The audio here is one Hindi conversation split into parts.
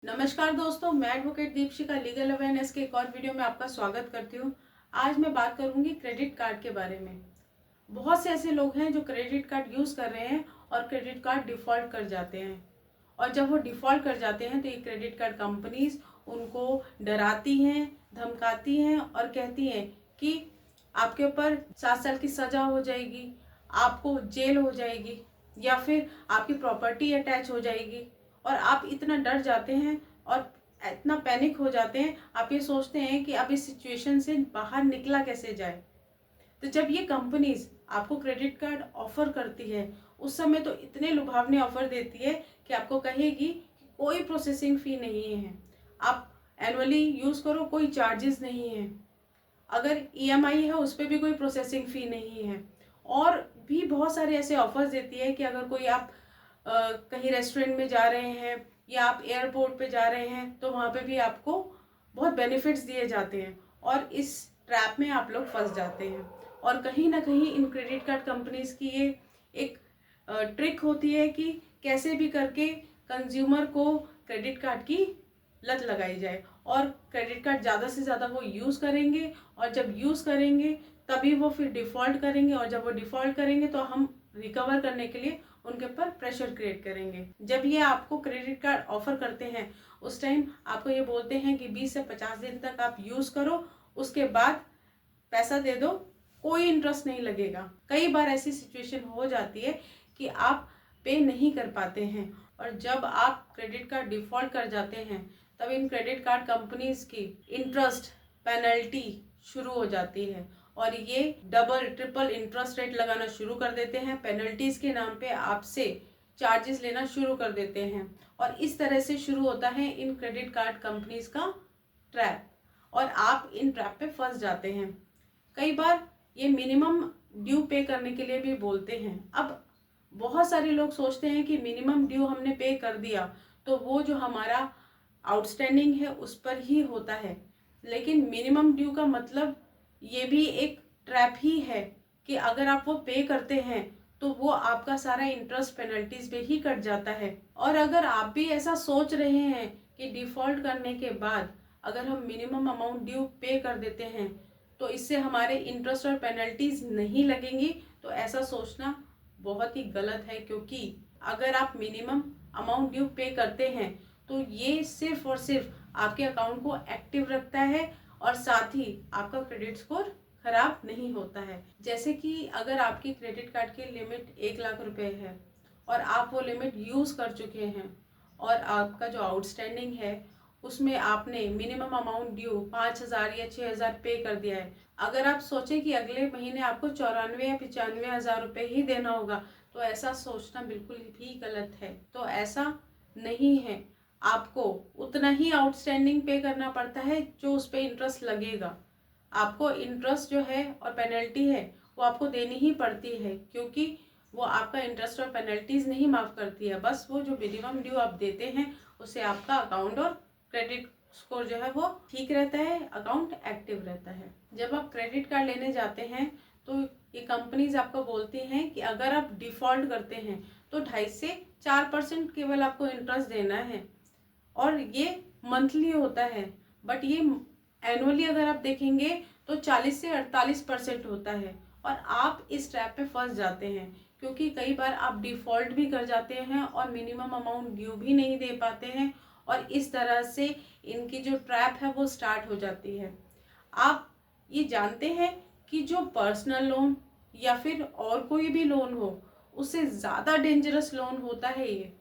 नमस्कार दोस्तों, मैं एडवोकेट दीपशिका लीगल अवेयरनेस के एक और वीडियो में आपका स्वागत करती हूँ। आज मैं बात करूंगी क्रेडिट कार्ड के बारे में। बहुत से ऐसे लोग हैं जो क्रेडिट कार्ड यूज़ कर रहे हैं और क्रेडिट कार्ड डिफ़ॉल्ट कर जाते हैं। और जब वो डिफ़ॉल्ट कर जाते हैं तो ये क्रेडिट कार्ड कंपनीज उनको डराती हैं, धमकाती हैं और कहती हैं कि आपके ऊपर 7 साल की सज़ा हो जाएगी, आपको जेल हो जाएगी या फिर आपकी प्रॉपर्टी अटैच हो जाएगी। और आप इतना डर जाते हैं और इतना पैनिक हो जाते हैं, आप ये सोचते हैं कि अब इस सिचुएशन से बाहर निकला कैसे जाए। तो जब ये कंपनीज आपको क्रेडिट कार्ड ऑफर करती है, उस समय तो इतने लुभावने ऑफर देती है कि आपको कहेगी कि कोई प्रोसेसिंग फ़ी नहीं है, आप एनुअली यूज़ करो, कोई चार्जेस नहीं है, अगर ईएमआई है उस पर भी कोई प्रोसेसिंग फ़ी नहीं है। और भी बहुत सारे ऐसे ऑफर्स देती है कि अगर कोई आप कहीं रेस्टोरेंट में जा रहे हैं या आप एयरपोर्ट पे जा रहे हैं तो वहाँ पे भी आपको बहुत बेनिफिट्स दिए जाते हैं और इस ट्रैप में आप लोग फंस जाते हैं। और कहीं ना कहीं इन क्रेडिट कार्ड कंपनीज की ये एक ट्रिक होती है कि कैसे भी करके कंज्यूमर को क्रेडिट कार्ड की लत लगाई जाए और क्रेडिट कार्ड ज़्यादा से ज़्यादा वो यूज़ करेंगे और जब यूज़ करेंगे तभी वो फिर डिफ़ॉल्ट करेंगे और जब वो डिफ़ॉल्ट करेंगे तो हम रिकवर करने के लिए उनके ऊपर प्रेशर क्रिएट करेंगे। जब ये आपको क्रेडिट कार्ड ऑफर करते हैं उस टाइम आपको ये बोलते हैं कि 20 से 50 दिन तक आप यूज़ करो, उसके बाद पैसा दे दो, कोई इंटरेस्ट नहीं लगेगा। कई बार ऐसी सिचुएशन हो जाती है कि आप पे नहीं कर पाते हैं और जब आप क्रेडिट कार्ड डिफ़ॉल्ट कर जाते हैं तब इन क्रेडिट कार्ड कंपनीज की इंटरेस्ट पेनल्टी शुरू हो जाती है और ये डबल ट्रिपल इंटरेस्ट रेट लगाना शुरू कर देते हैं। पेनल्टीज के नाम पे आपसे चार्जेस लेना शुरू कर देते हैं और इस तरह से शुरू होता है इन क्रेडिट कार्ड कंपनीज का ट्रैप और आप इन ट्रैप पे फंस जाते हैं। कई बार ये मिनिमम ड्यू पे करने के लिए भी बोलते हैं। अब बहुत सारे लोग सोचते हैं कि मिनिमम ड्यू हमने पे कर दिया तो वो जो हमारा आउटस्टैंडिंग है उस पर ही होता है, लेकिन मिनिमम ड्यू का मतलब ये भी एक ट्रैप ही है कि अगर आप वो पे करते हैं तो वो आपका सारा इंटरेस्ट पेनल्टीज पे ही कट जाता है। और अगर आप भी ऐसा सोच रहे हैं कि डिफ़ॉल्ट करने के बाद अगर हम मिनिमम अमाउंट ड्यू पे कर देते हैं तो इससे हमारे इंटरेस्ट और पेनल्टीज नहीं लगेंगी, तो ऐसा सोचना बहुत ही गलत है। क्योंकि अगर आप मिनिमम अमाउंट ड्यू पे करते हैं तो ये सिर्फ और सिर्फ आपके अकाउंट को एक्टिव रखता है और साथ ही आपका क्रेडिट स्कोर खराब नहीं होता है। जैसे कि अगर आपकी क्रेडिट कार्ड की लिमिट 1 लाख रुपए है और आप वो लिमिट यूज़ कर चुके हैं और आपका जो आउटस्टैंडिंग है उसमें आपने मिनिमम अमाउंट ड्यू 5,000 या 6,000 पे कर दिया है। अगर आप सोचें कि अगले महीने आपको 94 या 95,000 रुपये ही देना होगा तो ऐसा सोचना बिल्कुल भी गलत है। तो ऐसा नहीं है, आपको उतना ही आउटस्टैंडिंग पे करना पड़ता है जो उस पर इंटरेस्ट लगेगा। आपको इंटरेस्ट जो है और पेनल्टी है वो आपको देनी ही पड़ती है, क्योंकि वो आपका इंटरेस्ट और पेनल्टीज नहीं माफ़ करती है। बस वो जो मिनिमम ड्यू आप देते हैं उससे आपका अकाउंट और क्रेडिट स्कोर जो है वो ठीक रहता है, अकाउंट एक्टिव रहता है। जब आप क्रेडिट कार्ड लेने जाते हैं तो ये कंपनीज आपको बोलती हैं कि अगर आप डिफ़ॉल्ट करते हैं तो 2.5 से 4% केवल आपको इंटरेस्ट देना है और ये मंथली होता है। बट ये एनुअली अगर आप देखेंगे तो 40 से 48% होता है और आप इस ट्रैप पे फंस जाते हैं, क्योंकि कई बार आप डिफ़ॉल्ट भी कर जाते हैं और मिनिमम अमाउंट ड्यू भी नहीं दे पाते हैं और इस तरह से इनकी जो ट्रैप है वो स्टार्ट हो जाती है। आप ये जानते हैं कि जो पर्सनल लोन या फिर और कोई भी लोन हो उससे ज़्यादा डेंजरस लोन होता है ये,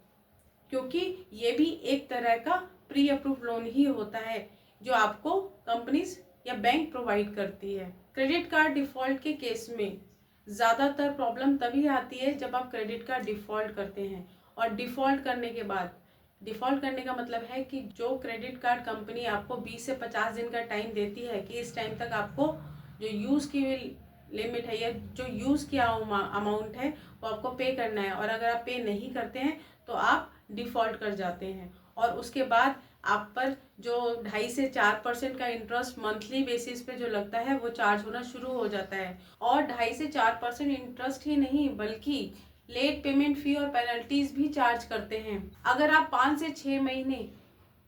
क्योंकि ये भी एक तरह का प्री अप्रूव लोन ही होता है जो आपको कंपनीज या बैंक प्रोवाइड करती है। क्रेडिट कार्ड डिफ़ॉल्ट के केस में ज़्यादातर प्रॉब्लम तभी आती है जब आप क्रेडिट कार्ड डिफ़ॉल्ट करते हैं और डिफ़ॉल्ट करने के बाद, डिफ़ॉल्ट करने का मतलब है कि जो क्रेडिट कार्ड कंपनी आपको 20 से 50 दिन का टाइम देती है कि इस टाइम तक आपको जो यूज़ की हुई लिमिट है या जो यूज़ किया अमाउंट है वो आपको पे करना है, और अगर आप पे नहीं करते हैं तो आप डिफ़ॉल्ट कर जाते हैं और उसके बाद आप पर जो 2.5 से 4% का इंटरेस्ट मंथली बेसिस पे जो लगता है वो चार्ज होना शुरू हो जाता है। और 2.5 से 4% इंटरेस्ट ही नहीं बल्कि लेट पेमेंट फ़ी और पेनल्टीज भी चार्ज करते हैं। अगर आप 5 से 6 महीने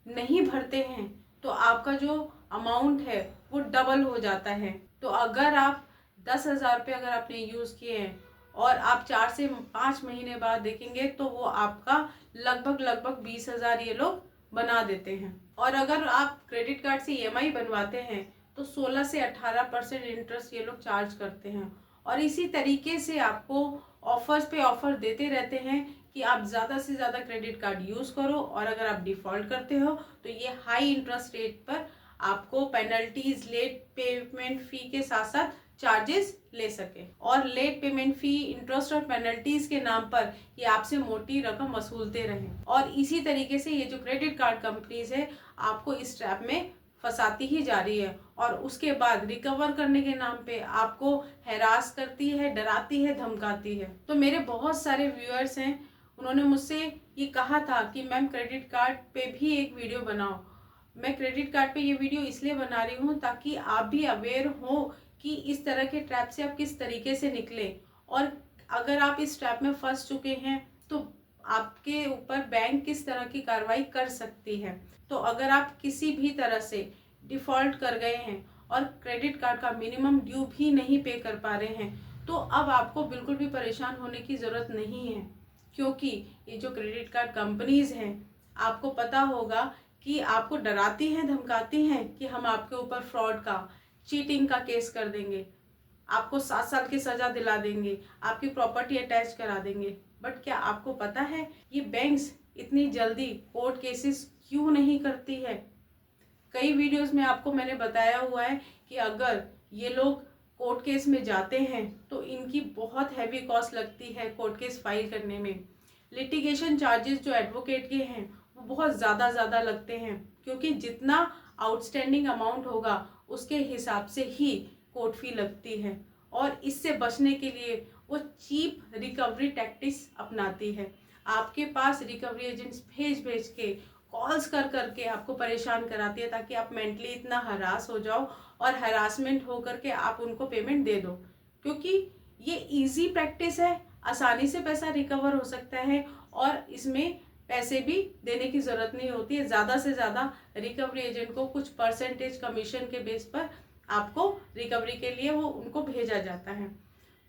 नहीं भरते हैं तो आपका जो अमाउंट है वो डबल हो जाता है। तो अगर आप 10,000 रुपये अगर आपने यूज़ किए हैं और आप 4 से 5 महीने बाद देखेंगे तो वो आपका लगभग 20,000 ये लोग बना देते हैं। और अगर आप क्रेडिट कार्ड से EMI बनवाते हैं तो 16 से 18% इंटरेस्ट ये लोग चार्ज करते हैं। और इसी तरीके से आपको ऑफर्स पे ऑफर देते रहते हैं कि आप ज़्यादा से ज़्यादा क्रेडिट कार्ड यूज़ करो, और अगर आप डिफ़ॉल्ट करते हो तो ये हाई इंटरेस्ट रेट पर आपको पेनल्टीज, लेट पेमेंट फ़ी के साथ साथ चार्जेस ले सके। और लेट पेमेंट फ़ी, इंटरेस्ट और पेनल्टीज के नाम पर ये आपसे मोटी रकम वसूलते रहें। और इसी तरीके से ये जो क्रेडिट कार्ड कंपनीज है आपको इस ट्रैप में फंसाती ही जा रही है, और उसके बाद रिकवर करने के नाम पे आपको हैरास करती है, डराती है, धमकाती है। तो मेरे बहुत सारे व्यूअर्स हैं, उन्होंने मुझसे ये कहा था कि मैम क्रेडिट कार्ड पे भी एक वीडियो बनाओ। मैं क्रेडिट कार्ड पे ये वीडियो इसलिए बना रही हूँ ताकि आप भी अवेयर हो कि इस तरह के ट्रैप से आप किस तरीके से निकले, और अगर आप इस ट्रैप में फंस चुके हैं तो आपके ऊपर बैंक किस तरह की कार्रवाई कर सकती है। तो अगर आप किसी भी तरह से डिफ़ॉल्ट कर गए हैं और क्रेडिट कार्ड का मिनिमम ड्यू भी नहीं पे कर पा रहे हैं तो अब आपको बिल्कुल भी परेशान होने की ज़रूरत नहीं है, क्योंकि ये जो क्रेडिट कार्ड कंपनीज हैं आपको पता होगा कि आपको डराती हैं, धमकाती हैं कि हम आपके ऊपर फ्रॉड का, चीटिंग का केस कर देंगे, आपको 7 साल की सज़ा दिला देंगे, आपकी प्रॉपर्टी अटैच करा देंगे। बट क्या आपको पता है ये बैंक्स इतनी जल्दी कोर्ट केसेस क्यों नहीं करती है? कई वीडियोस में आपको मैंने बताया हुआ है कि अगर ये लोग कोर्ट केस में जाते हैं तो इनकी बहुत हैवी कॉस्ट लगती है कोर्ट केस फाइल करने में। लिटिगेशन चार्जेस जो एडवोकेट के हैं वो बहुत ज़्यादा लगते हैं, क्योंकि जितना आउटस्टैंडिंग अमाउंट होगा उसके हिसाब से ही कोर्ट फी लगती है। और इससे बचने के लिए वो चीप रिकवरी टैक्टिक्स अपनाती है। आपके पास रिकवरी एजेंट्स भेज के, कॉल्स कर के आपको परेशान कराती है ताकि आप मेंटली इतना हरास हो जाओ और हरासमेंट हो करके आप उनको पेमेंट दे दो, क्योंकि ये इजी प्रैक्टिस है, आसानी से पैसा रिकवर हो सकता है और इसमें पैसे भी देने की ज़रूरत नहीं होती है। ज़्यादा से ज़्यादा रिकवरी एजेंट को कुछ परसेंटेज कमीशन के बेस पर आपको रिकवरी के लिए वो उनको भेजा जाता है।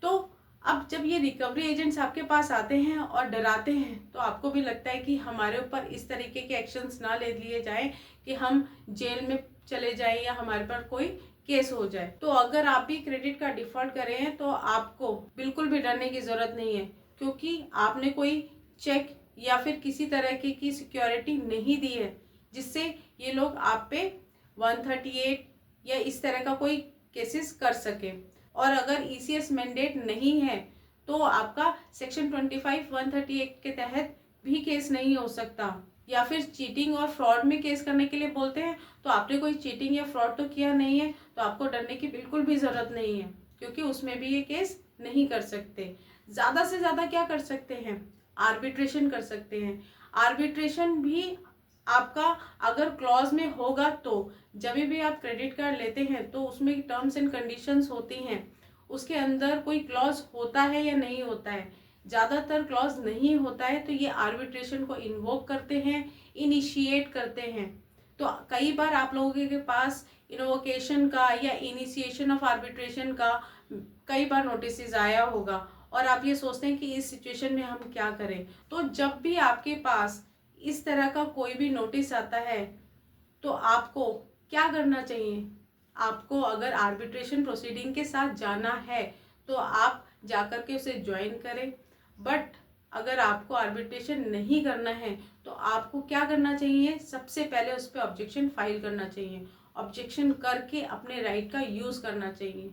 तो अब जब ये रिकवरी एजेंट्स आपके पास आते हैं और डराते हैं तो आपको भी लगता है कि हमारे ऊपर इस तरीके के एक्शंस ना ले लिए जाएं कि हम जेल में चले जाएं या हमारे पर कोई केस हो जाए। तो अगर आप भी क्रेडिट कार्ड डिफ़ॉल्ट कर रहे हैं तो आपको बिल्कुल भी डरने की ज़रूरत नहीं है, क्योंकि आपने कोई चेक या फिर किसी तरह की सिक्योरिटी नहीं दी है जिससे ये लोग आप पे 138 या इस तरह का कोई केसेस कर सके। और अगर ECS मैंडेट नहीं है तो आपका सेक्शन 25 138 के तहत भी केस नहीं हो सकता। या फिर चीटिंग और फ्रॉड में केस करने के लिए बोलते हैं तो आपने कोई चीटिंग या फ्रॉड तो किया नहीं है, तो आपको डरने की बिल्कुल भी ज़रूरत नहीं है, क्योंकि उसमें भी ये केस नहीं कर सकते। ज़्यादा से ज़्यादा क्या कर सकते हैं, आर्बिट्रेशन कर सकते हैं। आर्बिट्रेशन भी आपका अगर क्लॉज में होगा तो जब भी आप क्रेडिट कार्ड लेते हैं तो उसमें टर्म्स एंड कंडीशंस होती हैं, उसके अंदर कोई क्लॉज होता है या नहीं होता है। ज़्यादातर क्लॉज नहीं होता है तो ये आर्बिट्रेशन को इन्वोक करते हैं, इनिशिएट करते हैं। तो कई बार आप लोगों के पास इन्वोकेशन का या इनिशिएशन ऑफ आर्बिट्रेशन का कई बार नोटिस आया होगा और आप ये सोचते हैं कि इस सिचुएशन में हम क्या करें। तो जब भी आपके पास इस तरह का कोई भी नोटिस आता है तो आपको क्या करना चाहिए? आपको अगर आर्बिट्रेशन प्रोसीडिंग के साथ जाना है तो आप जाकर के उसे ज्वाइन करें। बट अगर आपको आर्बिट्रेशन नहीं करना है तो आपको क्या करना चाहिए? सबसे पहले उस पर ऑब्जेक्शन फाइल करना चाहिए। ऑब्जेक्शन करके अपने राइट का यूज़ करना चाहिए।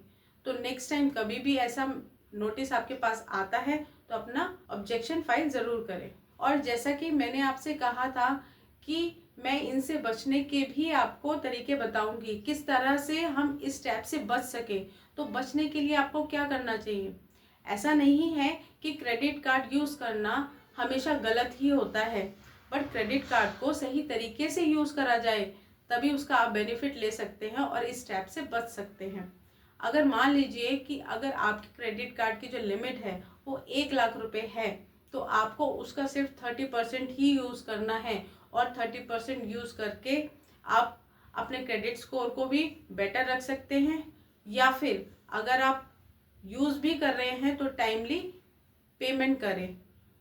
तो नेक्स्ट टाइम कभी भी ऐसा नोटिस आपके पास आता है तो अपना ऑब्जेक्शन फाइल ज़रूर करें। और जैसा कि मैंने आपसे कहा था कि मैं इनसे बचने के भी आपको तरीके बताऊंगी, किस तरह से हम इस ट्रैप से बच सकें। तो बचने के लिए आपको क्या करना चाहिए? ऐसा नहीं है कि क्रेडिट कार्ड यूज़ करना हमेशा गलत ही होता है, बट क्रेडिट कार्ड को सही तरीके से यूज़ करा जाए तभी उसका आप बेनिफिट ले सकते हैं और इस ट्रैप से बच सकते हैं। अगर मान लीजिए कि अगर आपके क्रेडिट कार्ड की जो लिमिट है वो 1 लाख रुपए है तो आपको उसका सिर्फ 30% ही यूज़ करना है और 30% यूज़ करके आप अपने क्रेडिट स्कोर को भी बेटर रख सकते हैं। या फिर अगर आप यूज़ भी कर रहे हैं तो टाइमली पेमेंट करें।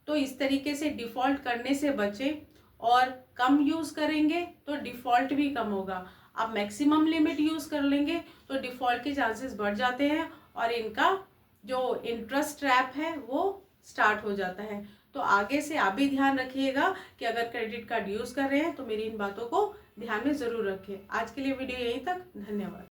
तो इस तरीके से डिफ़ॉल्ट करने से बचें, और कम यूज़ करेंगे तो डिफ़ॉल्ट भी कम होगा। आप मैक्सिमम लिमिट यूज़ कर लेंगे तो डिफ़ॉल्ट के चांसेस बढ़ जाते हैं और इनका जो इंटरेस्ट ट्रैप है वो स्टार्ट हो जाता है। तो आगे से आप भी ध्यान रखिएगा कि अगर क्रेडिट कार्ड यूज़ कर रहे हैं तो मेरी इन बातों को ध्यान में ज़रूर रखें। आज के लिए वीडियो यहीं तक, धन्यवाद।